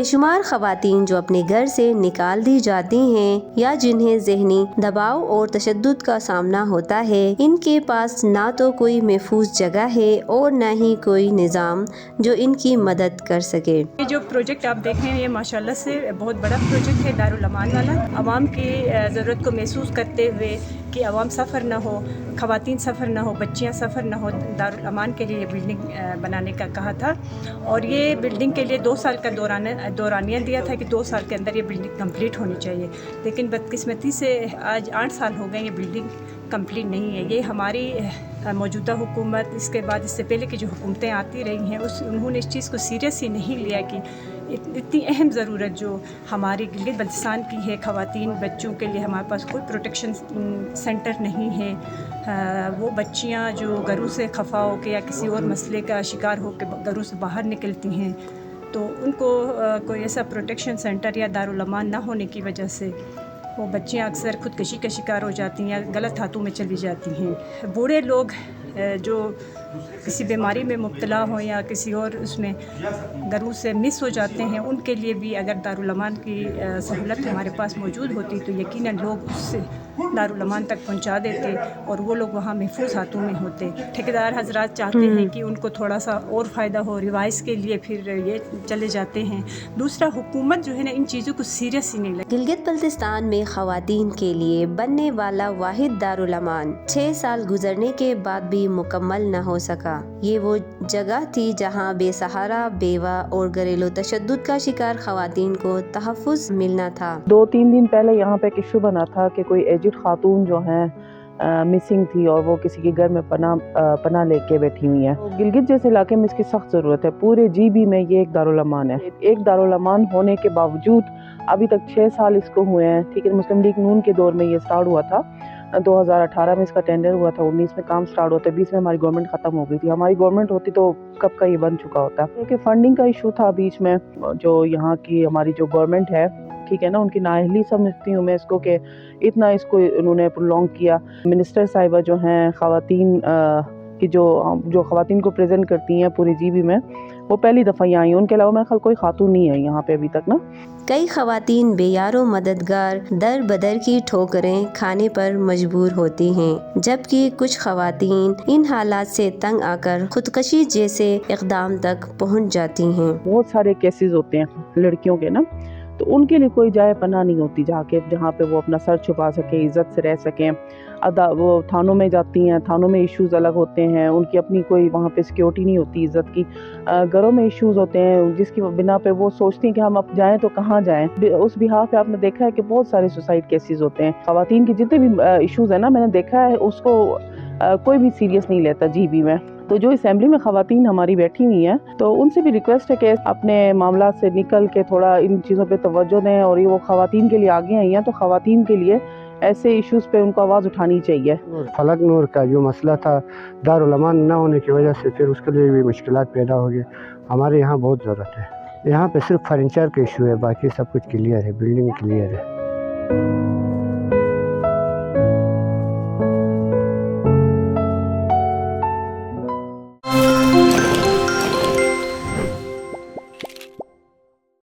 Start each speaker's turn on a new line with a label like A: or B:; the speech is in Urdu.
A: بے شمار خواتین جو اپنے گھر سے نکال دی جاتی ہیں یا جنہیں ذہنی دباؤ اور تشدد کا سامنا ہوتا ہے، ان کے پاس نہ تو کوئی محفوظ جگہ ہے اور نہ ہی کوئی نظام جو ان کی مدد کر سکے۔
B: یہ جو پروجیکٹ آپ دیکھ رہے ہیں یہ ماشاءاللہ سے بہت بڑا پروجیکٹ ہے دارالامان والا، عوام کی ضرورت کو محسوس کرتے ہوئے کہ عوام سفر نہ ہو، خواتین سفر نہ ہو، بچیاں سفر نہ ہو، دارالامان کے لیے یہ بلڈنگ بنانے کا کہا تھا، اور یہ بلڈنگ کے لیے 2 سال کا دورانیہ دیا تھا کہ 2 سال کے اندر یہ بلڈنگ کمپلیٹ ہونی چاہیے، لیکن بدقسمتی سے آج 8 سال ہو گئے یہ بلڈنگ کمپلیٹ نہیں ہے۔ یہ ہماری موجودہ حکومت، اس کے بعد اس سے پہلے کی جو حکومتیں آتی رہی ہیں انہوں نے اس چیز کو سیریس ہی نہیں لیا کہ اتنی اہم ضرورت جو ہماری گلگت بلتستان کی ہے، خواتین بچوں کے لیے ہمارے پاس کوئی پروٹیکشن سینٹر نہیں ہے، وہ بچیاں جو گھروں سے خفا ہو کے یا کسی اور مسئلے کا شکار ہو کے گھروں سے باہر نکلتی ہیں، تو ان کو کوئی ایسا پروٹیکشن سینٹر یا دارالامان نہ ہونے کی وجہ سے وہ بچیاں اکثر خودکشی کا شکار ہو جاتی ہیں یا غلط ہاتھوں میں چلی جاتی ہیں۔ بوڑھے لوگ جو کسی بیماری میں مبتلا ہوں یا کسی اور اس میں گھروں سے مس ہو جاتے ہیں، ان کے لیے بھی اگر دارالامان کی سہولت ہمارے پاس موجود ہوتی تو یقیناً لوگ اس سے دارالامان تک پہنچا دیتے اور وہ لوگ وہاں محفوظ ہاتھوں میں ہوتے۔ ٹھیکیدار حضرات چاہتے ہیں کہ ان کو تھوڑا سا اور فائدہ ہو، روائز کے لیے پھر یہ چلے جاتے ہیں۔ دوسرا، حکومت جو ہے نا ان چیزوں کو سیریس ہی نہیں لگتی۔
A: گلگت بلتستان میں خواتین کے لیے بننے والا واحد دارالامان 6 سال گزرنے کے بعد بھی مکمل نہ ہو سکا۔ یہ وہ جگہ تھی جہاں بے سہارا، بیوہ اور گھریلو تشدد کا شکار خواتین کو تحفظ ملنا تھا۔
C: 2-3 دن پہلے یہاں پہ ایک ایشو بنا تھا کہ کوئی ایجڈ خاتون جو ہیں مسنگ تھی اور وہ کسی کے گھر میں پناہ لے کے بیٹھی ہوئی ہیں۔ گلگت جیسے علاقے میں اس کی سخت ضرورت ہے۔ پورے GB میں یہ ایک دارالامان ہے۔ ایک دارالامان ہونے کے باوجود ابھی تک 6 سال اس کو ہوئے ہیں۔ ٹھیک ہے، مسلم لیگ نون کے دور میں یہ سٹارٹ ہوا تھا، 2018 میں اس کا ٹینڈر ہوا تھا، 19 میں کام سٹارٹ ہوتا ہے، 20 میں ہماری گورنمنٹ ختم ہو گئی تھی۔ ہماری گورنمنٹ ہوتی تو کب کا یہ بن چکا ہوتا۔ کیونکہ فنڈنگ کا ایشو تھا بیچ میں، جو یہاں کی ہماری جو گورنمنٹ ہے، ٹھیک ہے نا، ان کی نااہلی سمجھتی ہوں میں اس کو کہ اتنا اس کو انہوں نے پرولونگ کیا۔ منسٹر صاحبہ جو ہیں خواتین کی جو خواتین کو پریزنٹ کرتی ہیں پوری GB میں، وہ پہلی دفعہ یہاں آئی ہیں۔ ان کے علاوہ میرے خیال کوئی خاتون نہیں ہے یہاں پہ ابھی تک نا۔
A: کئی خواتین بے یار و مددگار در بدر کی ٹھوکریں کھانے پر مجبور ہوتی ہیں، جبکہ کچھ خواتین ان حالات سے تنگ آ کر خودکشی جیسے اقدام تک پہنچ جاتی ہیں۔
C: بہت سارے کیسز ہوتے ہیں لڑکیوں کے نا، تو ان کے لیے کوئی جائے پناہ نہیں ہوتی جہاں پہ وہ اپنا سر چھپا سکیں، عزت سے رہ سکیں۔ وہ تھانوں میں جاتی ہیں، تھانوں میں ایشوز الگ ہوتے ہیں، ان کی اپنی کوئی وہاں پہ سیکیورٹی نہیں ہوتی عزت کی۔ گھروں میں ایشوز ہوتے ہیں جس کی بنا پہ وہ سوچتی ہیں کہ ہم اب جائیں تو کہاں جائیں۔ اس بہاف پہ آپ نے دیکھا ہے کہ بہت سارے سوسائڈ کیسز ہوتے ہیں۔ خواتین کی جتنے بھی ایشوز ہیں نا، میں نے دیکھا ہے اس کو کوئی بھی سیریس نہیں لیتا GB میں۔ تو جو اسمبلی میں خواتین ہماری بیٹھی ہوئی ہیں، تو ان سے بھی ریکویسٹ ہے کہ اپنے معاملات سے نکل کے تھوڑا ان چیزوں پہ توجہ دیں، اور یہ وہ خواتین کے لیے آگے آئی ہیں تو خواتین کے لیے ایسے ایشوز پہ ان کو آواز اٹھانی چاہیے۔
D: فلک نور کا جو مسئلہ تھا دارالامان نہ ہونے کی وجہ سے پھر اس کے لیے بھی مشکلات پیدا ہو گئی۔ ہمارے یہاں بہت ضرورت ہے، یہاں پہ صرف فرنیچر کا ایشو ہے، باقی سب کچھ کلیئر ہے، بلڈنگ کلیئر ہے۔